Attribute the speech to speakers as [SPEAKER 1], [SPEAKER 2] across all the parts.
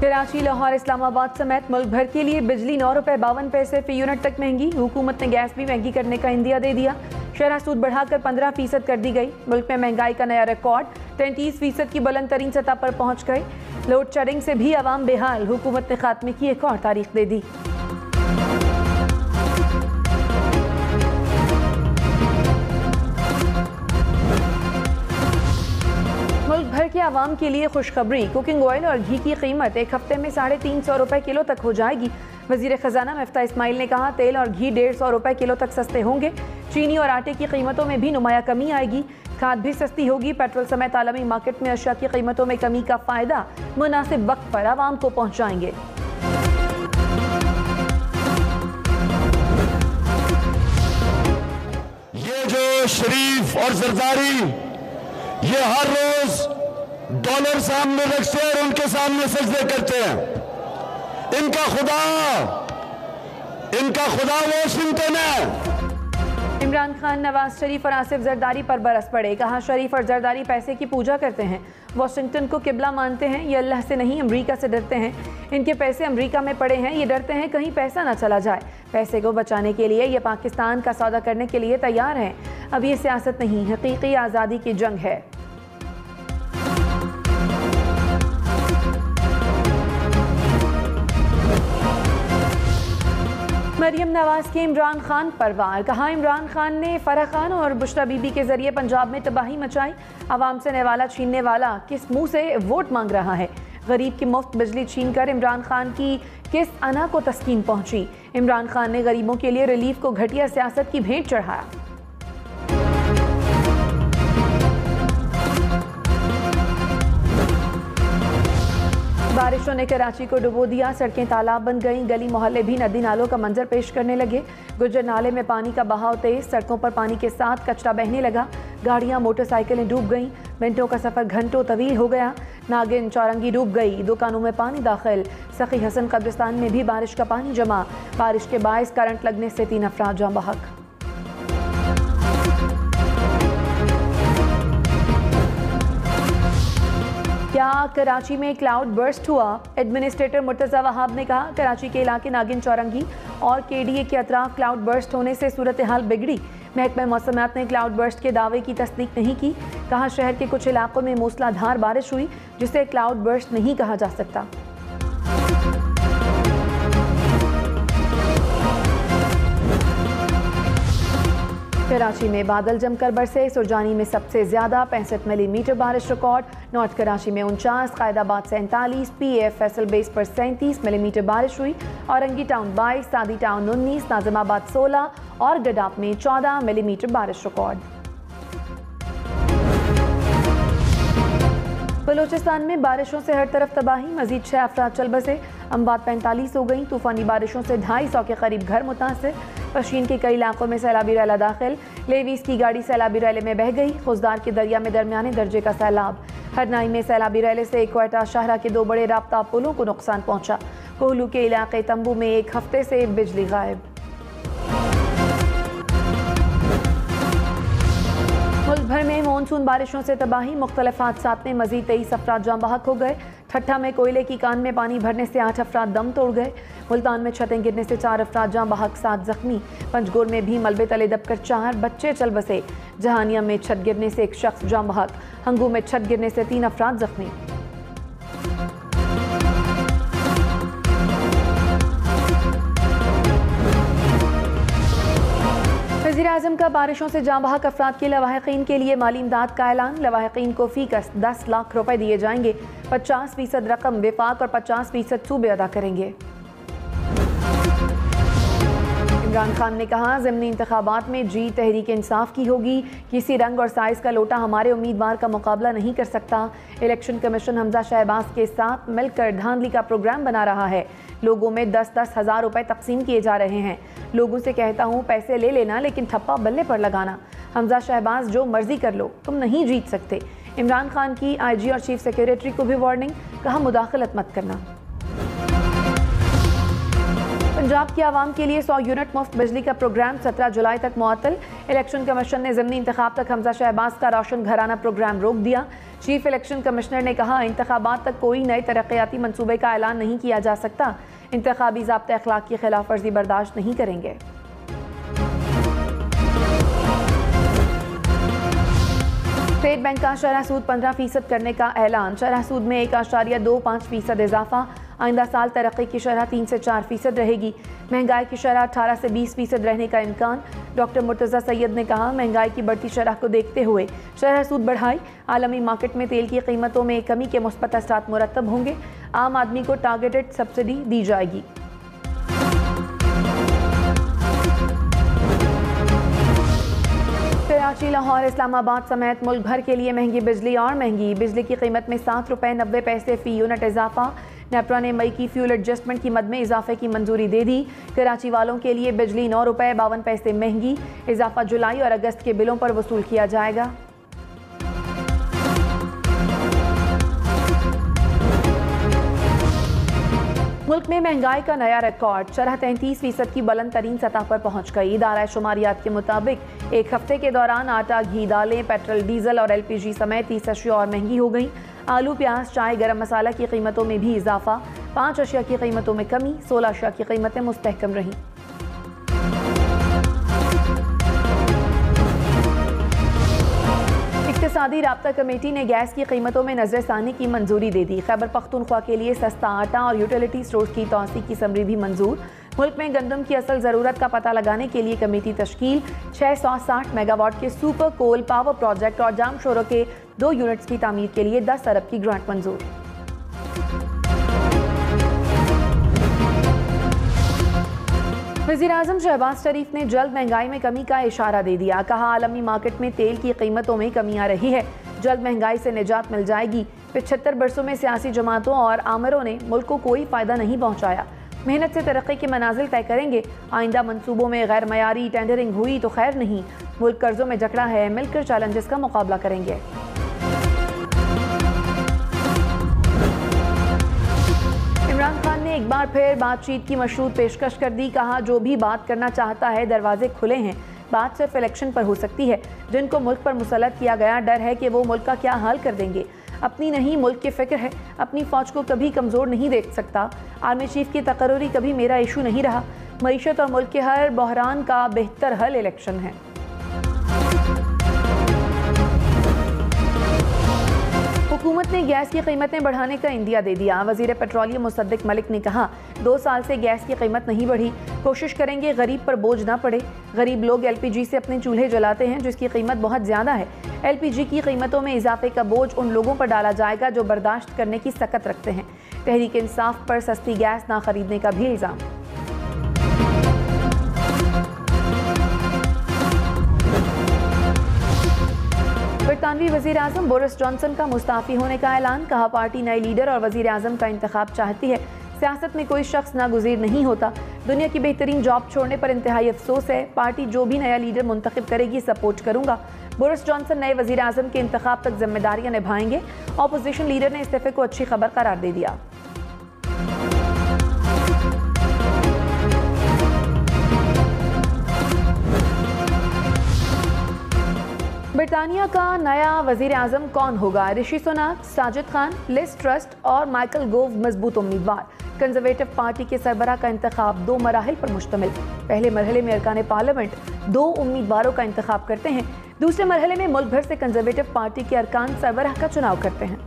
[SPEAKER 1] कराची, लाहौर, इस्लामाबाद समेत मुल्क भर के लिए बिजली 9 रुपये 52 पैसे फी यूनिट तक महंगी। हुकूमत ने गैस भी महंगी करने का इंदिया दे दिया। शरह सूद बढ़ाकर 15% कर दी गई। मुल्क में महंगाई का नया रिकॉर्ड 33% की बुलंद तरीन सतह पर पहुँच गए। लोड शेडिंग से भी आवाम बेहाल। हुकूमत ने खात्मे की एक और तारीख दे दी। मुल्क भर के आवाम के लिए खुशखबरी। कुकिंग ऑयल और घी की कीमत एक हफ्ते में 350 रुपये किलो तक हो जाएगी। वजीर खजाना मिफ्ता इस्माइल ने कहा, तेल और घी 150 रुपये किलो तक सस्ते होंगे। चीनी और आटे की कीमतों में भी नुमाया कमी आएगी। खाद भी सस्ती होगी। पेट्रोल समेत आलमी मार्केट में अशिया की कीमतों में कमी का फायदा मुनासिब वक्त पर आवाम को पहुँचाएंगे।
[SPEAKER 2] ये जो शरीफ और जरदारी ये हर रोज डॉलर सामने रखते हैं और उनके सामने सजदे करते हैं। इनका खुदा वाशिंगटन है।
[SPEAKER 1] इमरान खान, नवाज शरीफ और आसिफ जरदारी पर बरस पड़े। कहा, शरीफ और जरदारी पैसे की पूजा करते हैं, वाशिंगटन को किबला मानते हैं। ये अल्लाह से नहीं अमरीका से डरते हैं। इनके पैसे अमरीका में पड़े हैं। ये डरते हैं कहीं पैसा ना चला जाए। पैसे को बचाने के लिए ये पाकिस्तान का सौदा करने के लिए तैयार हैं। अब ये सियासत नहीं, हकीकी आज़ादी की जंग है। मरियम नवाज के इमरान खान पर वार। कहा, इमरान खान ने फराह खान और बुशरा बीबी के जरिए पंजाब में तबाही मचाई। आवाम से नेवाला छीनने वाला किस मुंह से वोट मांग रहा है? गरीब की मुफ्त बिजली छीनकर इमरान खान की किस अना को तस्कीन पहुंची? इमरान खान ने गरीबों के लिए रिलीफ को घटिया सियासत की भेंट चढ़ाया। बारिशों ने कराची को डुबो दिया। सड़कें तालाब बन गईं। गली मोहल्ले भी नदी नालों का मंजर पेश करने लगे। गुज्जर नाले में पानी का बहाव तेज। सड़कों पर पानी के साथ कचरा बहने लगा। गाड़ियां, मोटरसाइकिलें डूब गईं। मिनटों का सफर घंटों तवील हो गया। नागिन चौरंगी डूब गई। दुकानों में पानी दाखिल। सखी हसन कब्रिस्तान में भी बारिश का पानी जमा। बारिश के बायस करंट लगने से 3 अफराद जाँ बहक। क्या कराची में क्लाउड बर्स्ट हुआ? एडमिनिस्ट्रेटर मुर्तज़ा वहाब ने कहा, कराची के इलाके नागिन चौरंगी और केडीए के अतराफ क्लाउड बर्स्ट होने से सूरत हाल बिगड़ी। महकमा मौसमियात ने क्लाउड बर्स्ट के दावे की तस्दीक नहीं की। कहा, शहर के कुछ इलाकों में मूसलाधार बारिश हुई जिसे क्लाउड बर्स्ट नहीं कहा जा सकता। कराची में बादल जमकर बरसे। सुरजानी में सबसे ज्यादा 65 मिलीमीटर बारिश रिकॉर्ड। नॉर्थ कराची में 49, कायदाबाद 47, PF फैसल बेस पर 37 मिलीमीटर बारिश हुई। औरंगी टाउन 22, सादी टाउन 19, नाजिमाबाद 16 और गडाप में 14 मिलीमीटर बारिश रिकॉर्ड। बलूचिस्तान में बारिशों से हर तरफ तबाही। मजीद 6 अफराद चल बसे। अम्बात 45 हो गई। तूफानी बारिशों से 250 के करीब घर मुतासिर। पशीन के कई इलाकों में सैलाबी रैला दाखिल। लेवीज की गाड़ी सैलाबी रैले में बह गई। खुजदार के दरिया में दरमियाने दर्जे का सैलाब। हरनाई में सैलाबी रैले से क्वेटा शाहरा के 2 बड़े राब्ता पुलों को नुकसान पहुंचा। कोहलू के इलाके तंबू में 1 हफ्ते से बिजली गायब। मुल्क भर में मानसून बारिशों से तबाही। मुख्तलिफ हादसात में मजीद 23 अफराद जाँ बहक हो गए। ठट्ठा में कोयले की कान में पानी भरने से 8 अफराद दम तोड़ गए। मुल्तान में छतें गिरने से 4 अफराद जाँ बहक, 7 जख्मी। पंजगोर में भी मलबे तले दबकर 4 बच्चे चल बसे। जहानिया में छत गिरने से 1 शख्स जाँ बहक। हंगू में छत गिरने से 3 अफराद जख्मी। वज़ीर-ए-आज़म का बारिशों से जाँ बहक अफराद के लवाहिकीन के लिए माली इमदाद का ऐलान। लवाहिकीन को फीकस 10 लाख रुपए दिए जाएंगे। 50% रकम विफाक और 50% सूबे अदा करेंगे। इमरान खान ने कहा, ज़िमनी इंतखाबात में जीत तहरीक इंसाफ की होगी। किसी रंग और साइज़ का लोटा हमारे उम्मीदवार का मुकाबला नहीं कर सकता। इलेक्शन कमीशन हमजा शहबाज के साथ मिलकर धांधली का प्रोग्राम बना रहा है। लोगों में 10-10 हज़ार रुपए तकसीम किए जा रहे हैं। लोगों से कहता हूँ पैसे ले लेना, लेकिन ठप्पा बल्ले पर लगाना। हमजा शहबाज, जो मर्जी कर लो, तुम नहीं जीत सकते। इमरान खान की IG और चीफ सेक्रेटरी को भी वार्निंग। कहा, मुदाखलत मत करना। पंजाब की आवाम के लिए 100 यूनिट मुफ्त बिजली का प्रोग्राम 17 जुलाई तक मुअत्तल। इलेक्शन कमीशन ने ज़िमनी इंतखाब तक हमजा शहबाज का रोशन घराना प्रोग्राम रोक दिया। चीफ इलेक्शन कमिश्नर ने कहा, इंतखाबात तक कोई नए तरक्याती मंसूबे का ऐलान नहीं किया जा सकता। इंतखाबी ज़ाब्ते अखलाक की खिलाफ वर्जी बर्दाश्त नहीं करेंगे। स्टेट बैंक का शरह सूद 15% करने का ऐलान। शरह सूद में 1.25% इजाफा। आइंदा साल तरक्की की शरह 3 से 4% रहेगी। महंगाई की शरह 18 से 20% रहने का इम्कान। डॉक्टर मुर्तज़ा सैयद ने कहा, महंगाई की बढ़ती शरह को देखते हुए शरह सूद बढ़ाई। आलमी मार्केट में तेल की कीमतों में कमी के मुस्बत असरात मुरतब होंगे। आम आदमी को टारगेटेड सब्सिडी दी जाएगी। कराची, लाहौर, इस्लामाबाद समेत मुल्क भर के लिए महंगी बिजली और महंगी। बिजली की कीमत में 7 रुपये 90 पैसे फ़ी यूनिट इजाफा। नेपरा ने मई की फ्यूल एडजस्टमेंट की मद में इजाफे की मंजूरी दे दी। कराची वालों के लिए बिजली 9 रुपये 52 पैसे महंगी। इजाफा जुलाई और अगस्त के बिलों पर वसूल किया जाएगा। मुल्क में महंगाई का नया रिकॉर्ड। शरह 33% की बुलंद तरीन सतह पर पहुंच गई। इदारा शुमारियात के मुताबिक एक हफ्ते के दौरान आटा, घी, दालें, पेट्रोल, डीजल और LPG समेत 30 अशिया और महंगी हो गई। आलू, प्याज, चाय, गरम मसाला की कीमतों में भी इजाफा। 5 अशिया की कीमतों में कमी। 16 अशिया की कीमतें मुस्तहकम रहीं। इक़्तिसादी राब्ता कमेटी ने गैस की कीमतों में नजरसानी की मंजूरी दे दी। खैबर पख्तूनख्वा के लिए सस्ता आटा और यूटिलिटी स्टोर्स की तौसीक की समरी भी मंजूर। मुल्क में गंदम की असल ज़रूरत का पता लगाने के लिए कमेटी तश्कील। 660 मेगावाट के सुपर कोल पावर प्रोजेक्ट और जाम शोरों के 2 यूनिट्स की तामीर के लिए 10 अरब की ग्रांट मंजूर। वज़ीर-ए-आज़म शहबाज शरीफ ने जल्द महंगाई में कमी का इशारा दे दिया। कहा, आलमी मार्केट में तेल की कीमतों में कमी आ रही है, जल्द महंगाई से निजात मिल जाएगी। 75 बरसों में सियासी जमातों और आमरों ने मुल्क को कोई फ़ायदा नहीं पहुँचाया। मेहनत से तरक्की के मनाजिल तय करेंगे। आइंदा मनसूबों में गैर मयारी टेंडरिंग हुई तो खैर नहीं। मुल्क कर्जों में जकड़ा है, मिलकर चैलेंजेस का मुकाबला करेंगे। इमरान खान ने एक बार फिर बातचीत की मशरूत पेशकश कर दी। कहा, जो भी बात करना चाहता है दरवाजे खुले हैं। बात सिर्फ इलेक्शन पर हो सकती है। जिनको मुल्क पर मुसल्लत किया गया डर है कि वो मुल्क का क्या हाल कर देंगे, अपनी नहीं मुल्क की फिक्र है। अपनी फौज को कभी कमज़ोर नहीं देख सकता। आर्मी चीफ की तकर्री कभी मेरा इशू नहीं रहा। मईशत और मुल्क के हर बहरान का बेहतर हल इलेक्शन है। हुकूमत ने गैस की कीमतें बढ़ाने का इंदिया दे दिया। वज़ीर पेट्रोलियम मुसद्दिक मलिक ने कहा, 2 साल से गैस की कीमत नहीं बढ़ी। कोशिश करेंगे गरीब पर बोझ ना पड़े। गरीब लोग LPG से अपने चूल्हे जलाते हैं जिसकी कीमत बहुत ज़्यादा है। LPG की कीमतों में इजाफे का बोझ उन लोगों पर डाला जाएगा जो बर्दाश्त करने की सकत रखते हैं। तहरीक इंसाफ पर सस्ती गैस ना खरीदने का भी इल्ज़ाम। बरतानवी वज़ीर-ए-आज़म बोरिस जॉनसन का मुस्ताफ़ी होने का ऐलान। कहा, पार्टी नए लीडर और वज़ीर-ए-आज़म का इंतखाब चाहती है। सियासत में कोई शख्स नागुज़ीर नहीं होता। दुनिया की बेहतरीन जॉब छोड़ने पर इंतहाई अफसोस है। पार्टी जो भी नया लीडर मुंतखब करेगी सपोर्ट करूंगा। बोरिस जॉनसन नए वज़ीर-ए-आज़म के इंतखाब तक जिम्मेदारियां निभाएंगे। अपोजिशन लीडर ने इस्तीफे को अच्छी खबर करार दे दिया। ब्रिटानिया का नया वज़ीर-ए-आज़म कौन होगा? ऋषि सुनाक, साजिद खान, लिज ट्रस्ट और माइकल गोव मजबूत उम्मीदवार। कंजर्वेटिव पार्टी के सरबराह का इंतखाब 2 मराहिल पर मुश्तमिल। पहले मरहले में अरकान पार्लियामेंट 2 उम्मीदवारों का इंतखाब करते हैं। दूसरे मरहले में मुल्क भर से कंजर्वेटिव पार्टी के अरकान सरबराह का चुनाव करते हैं।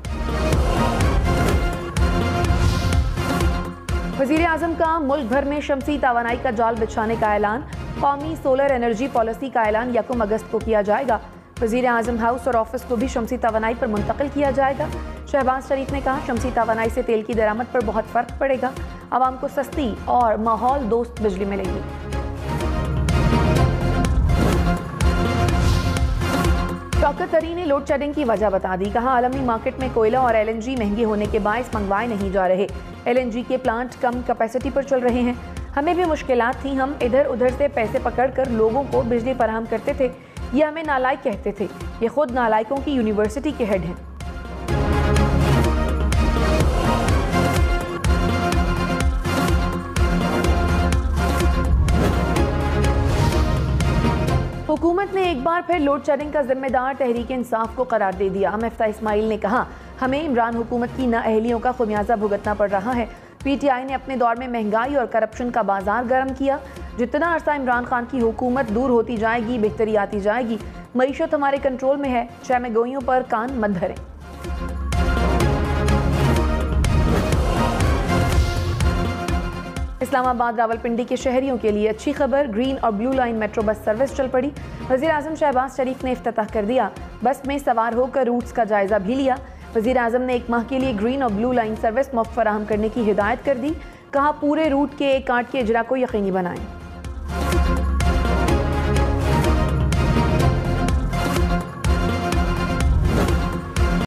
[SPEAKER 1] वज़ीर-ए-आज़म का मुल्क भर में शमसी तवानाई का जाल बिछाने का ऐलान। कौमी सोलर एनर्जी पॉलिसी का ऐलान 1 अगस्त को किया जाएगा। वज़ीर-ए-आज़म हाउस और ऑफिस को भी शमसी तवानाई पर मुंतकिल किया जाएगा। शहबाज शरीफ ने कहा, शमसी तवानाई से तेल की दरामद पर बहुत फ़र्क पड़ेगा। आवाम को सस्ती और माहौल दोस्त बिजली मिलेगी। शौकत तरी ने लोड शेडिंग की वजह बता दी। कहा, आलमी मार्केट में कोयला और LNG महंगी होने के बायस मंगवाए नहीं जा रहे। LNG के प्लांट कम कैपेसिटी पर चल रहे हैं। हमें भी मुश्किलात थी। हम इधर उधर से पैसे पकड़कर लोगों को बिजली फराहम करते थे। ये हमें नालायक कहते थे। ये खुद नालायकों की यूनिवर्सिटी के हेड हैं। हुकूमत ने एक बार फिर लोड शेडिंग का जिम्मेदार तहरीक इंसाफ को करार दे दिया। मिफ्ता इस्माइल ने कहा, हमें इमरान हुकूमत की नाअहलियों का खुमियाजा भुगतना पड़ रहा है। PTI ने अपने दौर में महंगाई और करप्शन का बाजार गर्म किया। जितना अरसा इमरान खान की हुकूमत दूर होती जाएगी, बेहतरी आती जाएगी। मईशत हमारे कंट्रोल में है, शहमे गोइयों पर कान मत धरें। इस्लामाबाद रावलपिंडी के शहरियों के लिए अच्छी खबर, ग्रीन और blue line metro bus service चल पड़ी। वज़ीर आज़म शहबाज शरीफ ने इफ्तिताह कर दिया। बस में सवार होकर रूट्स का जायजा भी लिया। वज़ीर आज़म ने 1 माह के लिए ग्रीन और ब्लू लाइन सर्विस मुफ्त फराहम करने की हिदायत कर दी। कहा, पूरे रूट के 1 काट के इजरा को यकीनी बनाएं।